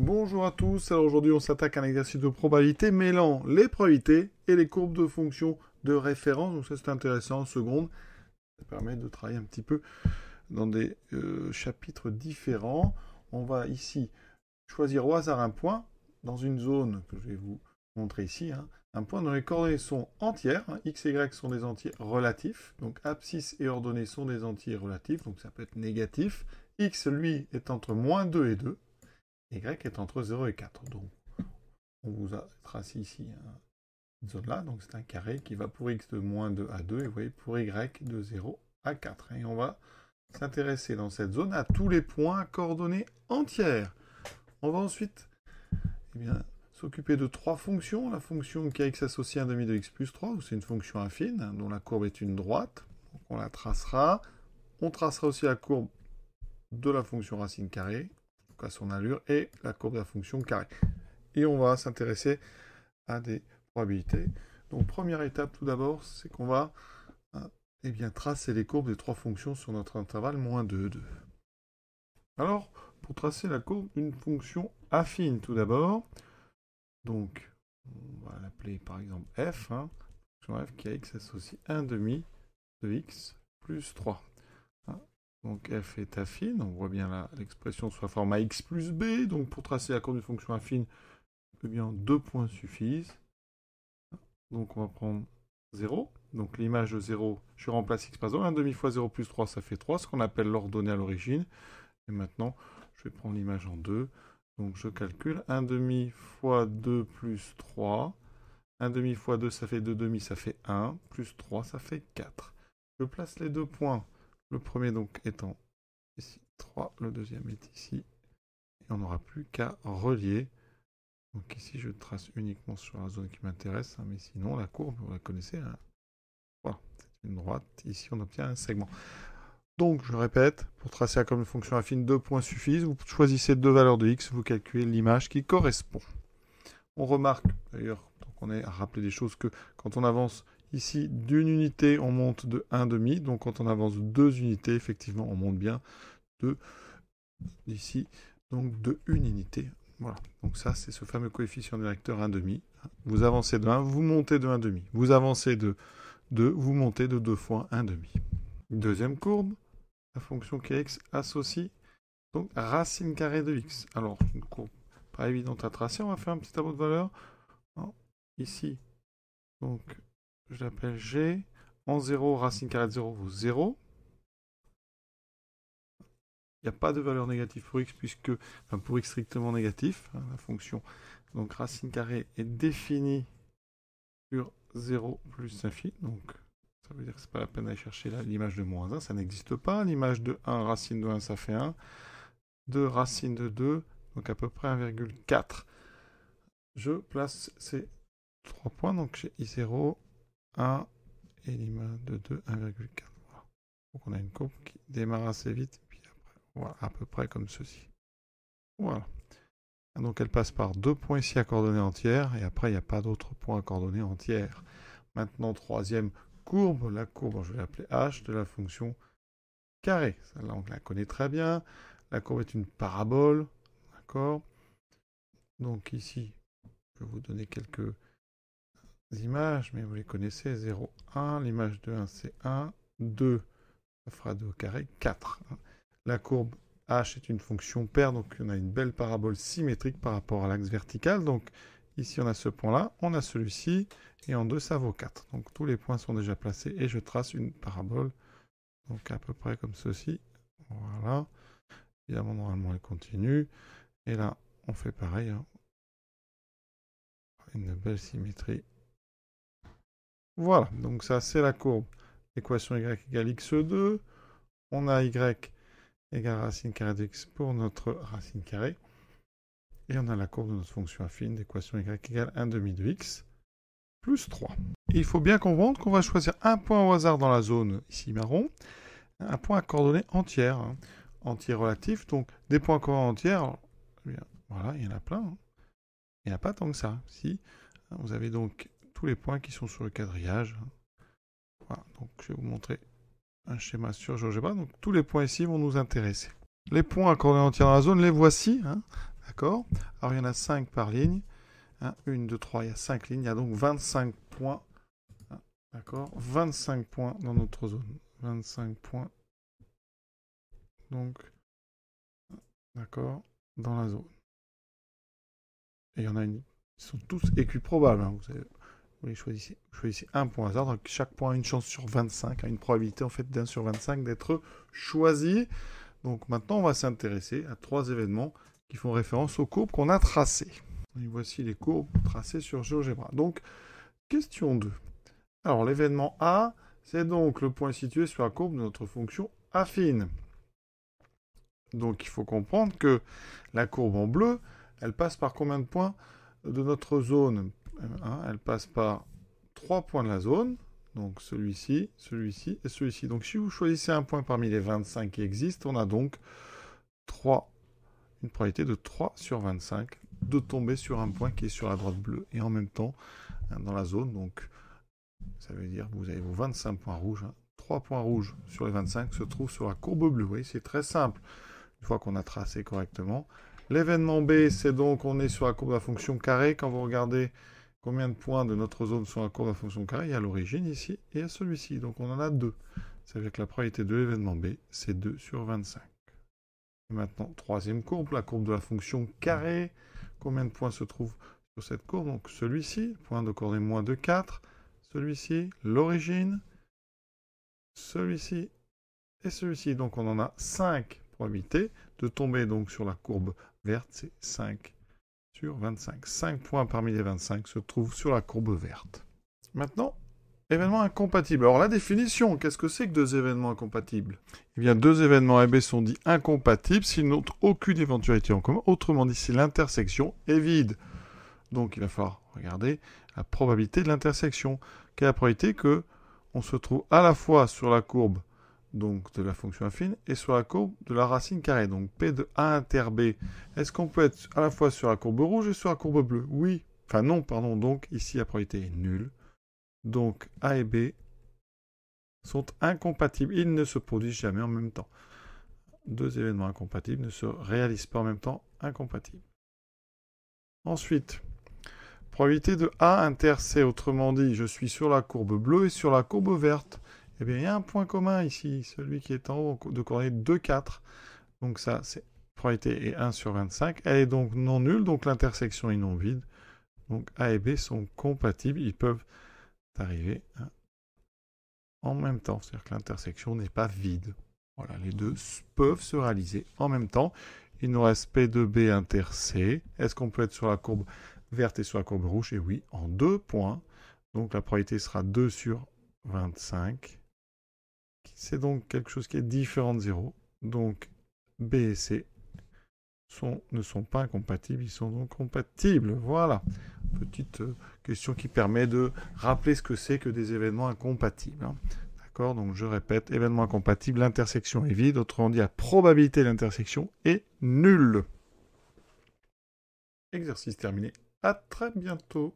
Bonjour à tous, alors aujourd'hui on s'attaque à un exercice de probabilité mêlant les probabilités et les courbes de fonction de référence, donc ça c'est intéressant en seconde, ça permet de travailler un petit peu dans des chapitres différents. On va ici choisir au hasard un point dans une zone que je vais vous montrer ici, un point dont les coordonnées sont entières, x et y sont des entiers relatifs, donc abscisse et ordonnées sont des entiers relatifs, donc ça peut être négatif, x lui est entre moins 2 et 2, y est entre 0 et 4. Donc, on vous a tracé ici une zone là. Donc, c'est un carré qui va pour x de moins 2 à 2. Et vous voyez, pour y de 0 à 4. Et on va s'intéresser dans cette zone à tous les points à coordonnées entières. On va ensuite s'occuper de trois fonctions. La fonction qui a x associé à 1,5 de x plus 3, c'est une fonction affine, dont la courbe est une droite. Donc, on la tracera. On tracera aussi la courbe de la fonction racine carrée, à son allure, et la courbe de la fonction carré. Et on va s'intéresser à des probabilités. Donc première étape tout d'abord, c'est qu'on va tracer les courbes des trois fonctions sur notre intervalle moins 2, 2. Alors, pour tracer la courbe d'une fonction affine tout d'abord, donc on va l'appeler par exemple f, fonction f qui a x associé 1,5 de x plus 3. Donc f est affine, on voit bien là l'expression sous la forme ax plus b, donc pour tracer la courbe d'une fonction affine, eh bien 2 points suffisent. Donc on va prendre 0, donc l'image de 0, je remplace x par 0, 1,5 fois 0 plus 3, ça fait 3, ce qu'on appelle l'ordonnée à l'origine. Et maintenant, je vais prendre l'image en 2, donc je calcule 1,5 fois 2 plus 3, 1,5 fois 2, ça fait 2,5, ça fait 1, plus 3, ça fait 4. Je place les deux points. Le premier donc étant ici 3, le deuxième est ici. Et on n'aura plus qu'à relier. Donc ici je trace uniquement sur la zone qui m'intéresse, mais sinon la courbe, vous la connaissez. Voilà, c'est une droite. Ici on obtient un segment. Donc je répète, pour tracer comme une fonction affine, 2 points suffisent. Vous choisissez deux valeurs de x, vous calculez l'image qui correspond. On remarque d'ailleurs, donc on est à rappeler des choses que quand on avance ici d'une unité, on monte de 1,5. Donc quand on avance 2 unités, effectivement, on monte bien de ici, donc de 1 unité. Voilà. Donc ça, c'est ce fameux coefficient directeur 1,5. Vous avancez de 1, vous montez de 1,5. Vous avancez de 2, vous montez de 2 fois 1,5. Deuxième courbe, la fonction qui est x associe donc racine carrée de x. Alors, une courbe pas évidente à tracer, on va faire un petit tableau de valeurs. Ici, donc je l'appelle G. En 0, racine carrée de 0 vaut 0. Il n'y a pas de valeur négative pour x, pour x strictement négatif, la fonction. Donc racine carrée est définie sur 0 plus infini. Donc ça veut dire que ce n'est pas la peine d'aller chercher l'image de moins 1, ça n'existe pas. L'image de 1, racine de 1, ça fait 1. 2, racine de 2, donc à peu près 1,4. Je place ces 3 points, donc j'ai I0, 1 et l'image de 2, 1,4. Voilà. Donc on a une courbe qui démarre assez vite, puis après, voilà, à peu près comme ceci. Voilà. Donc elle passe par 2 points ici à coordonnées entières, et après il n'y a pas d'autres points à coordonnées entières. Maintenant, troisième courbe, la courbe, je vais l'appeler H, de la fonction carré. Celle-là, on la connaît très bien. La courbe est une parabole, d'accord? Donc ici, je vais vous donner quelques images, mais vous les connaissez. 0, 1, l'image de 1, c'est 1. 2, ça fera 2 au carré, 4. La courbe H est une fonction paire, donc on a une belle parabole symétrique par rapport à l'axe vertical. Donc ici, on a ce point-là, on a celui-ci, et en 2, ça vaut 4. Donc tous les points sont déjà placés, et je trace une parabole, donc à peu près comme ceci. Voilà. Évidemment, normalement, elle continue. Et là, on fait pareil. Une belle symétrie. Voilà, donc ça, c'est la courbe. Équation y égale x2. On a y égale racine carrée de x pour notre racine carrée. Et on a la courbe de notre fonction affine d'équation y égale 1,5 de x plus 3. Et il faut bien comprendre qu'on va choisir un point au hasard dans la zone, ici marron, un point à coordonnées entières, entier relatif. Donc des points à coordonnées entières, voilà, il y en a plein. Il n'y en a pas tant que ça. Si, vous avez donc tous les points qui sont sur le quadrillage. Voilà, donc je vais vous montrer un schéma sur GeoGebra. Donc tous les points ici vont nous intéresser. Les points à coordonnées entières dans la zone, les voici. D'accord? Alors, il y en a 5 par ligne. 1, 2, 3, il y a 5 lignes. Il y a donc 25 points. D'accord? 25 points dans notre zone. 25 points. Donc, d'accord, dans la zone. Et il y en a une. Ils sont tous équiprobables. Hein. Vous choisissez un point hasard. Donc, chaque point a une chance sur 25. A une probabilité, en fait, d'1 sur 25 d'être choisi. Donc, maintenant, on va s'intéresser à 3 événements qui font référence aux courbes qu'on a tracées. Et voici les courbes tracées sur GeoGebra. Donc, question 2. Alors, l'événement A, c'est donc le point situé sur la courbe de notre fonction affine. Donc, il faut comprendre que la courbe en bleu, elle passe par combien de points de notre zone? Elle passe par 3 points de la zone. Donc, celui-ci, celui-ci et celui-ci. Donc, si vous choisissez un point parmi les 25 qui existent, on a donc une probabilité de 3 sur 25 de tomber sur un point qui est sur la droite bleue et en même temps dans la zone. Donc, ça veut dire que vous avez vos 25 points rouges. 3 points rouges sur les 25 se trouvent sur la courbe bleue. Vous voyez, c'est très simple. Une fois qu'on a tracé correctement. L'événement B, c'est donc on est sur la courbe de la fonction carré. Quand vous regardez combien de points de notre zone sont à la courbe de la fonction carré, il y a l'origine ici et à celui-ci. Donc on en a 2. Ça veut dire que la probabilité de l'événement B, c'est 2 sur 25. Et maintenant, troisième courbe, la courbe de la fonction carré. Combien de points se trouvent sur cette courbe? Donc celui-ci, point de coordonnées moins 2, 4. Celui-ci, l'origine. Celui-ci et celui-ci. Donc on en a 5 probabilités de tomber donc sur la courbe verte. C'est 5 sur 25. 5 points parmi les 25 se trouvent sur la courbe verte. Maintenant, événements incompatibles. Alors la définition, qu'est-ce que c'est que 2 événements incompatibles? Eh bien, 2 événements A et B sont dits incompatibles s'ils n'ont aucune éventualité en commun. Autrement dit, si l'intersection est vide. Donc il va falloir regarder la probabilité de l'intersection. Quelle est la probabilité que on se trouve à la fois sur la courbe donc de la fonction affine et sur la courbe de la racine carrée. Donc P de A inter B. Est-ce qu'on peut être à la fois sur la courbe rouge et sur la courbe bleue? Oui. Enfin non, pardon. Donc ici la probabilité est nulle. Donc A et B sont incompatibles. Ils ne se produisent jamais en même temps. 2 événements incompatibles ne se réalisent pas en même temps incompatibles. Ensuite, probabilité de A inter C. Autrement dit, je suis sur la courbe bleue et sur la courbe verte. Eh bien, il y a un point commun ici, celui qui est en haut de coordonnées 2, 4. Donc ça, c'est probabilité est 1 sur 25. Elle est donc non nulle, donc l'intersection est non vide. Donc A et B sont compatibles, ils peuvent arriver en même temps. C'est-à-dire que l'intersection n'est pas vide. Voilà, les deux peuvent se réaliser en même temps. Il nous reste P de B inter C. Est-ce qu'on peut être sur la courbe verte et sur la courbe rouge? Et oui, en 2 points. Donc la probabilité sera 2 sur 25. C'est donc quelque chose qui est différent de 0. Donc B et C ne sont pas incompatibles, ils sont donc compatibles. Voilà. Petite question qui permet de rappeler ce que c'est que des événements incompatibles. Hein. D'accord? Donc je répète, événement incompatible, l'intersection est vide. Autrement dit, la probabilité de l'intersection est nulle. Exercice terminé. À très bientôt.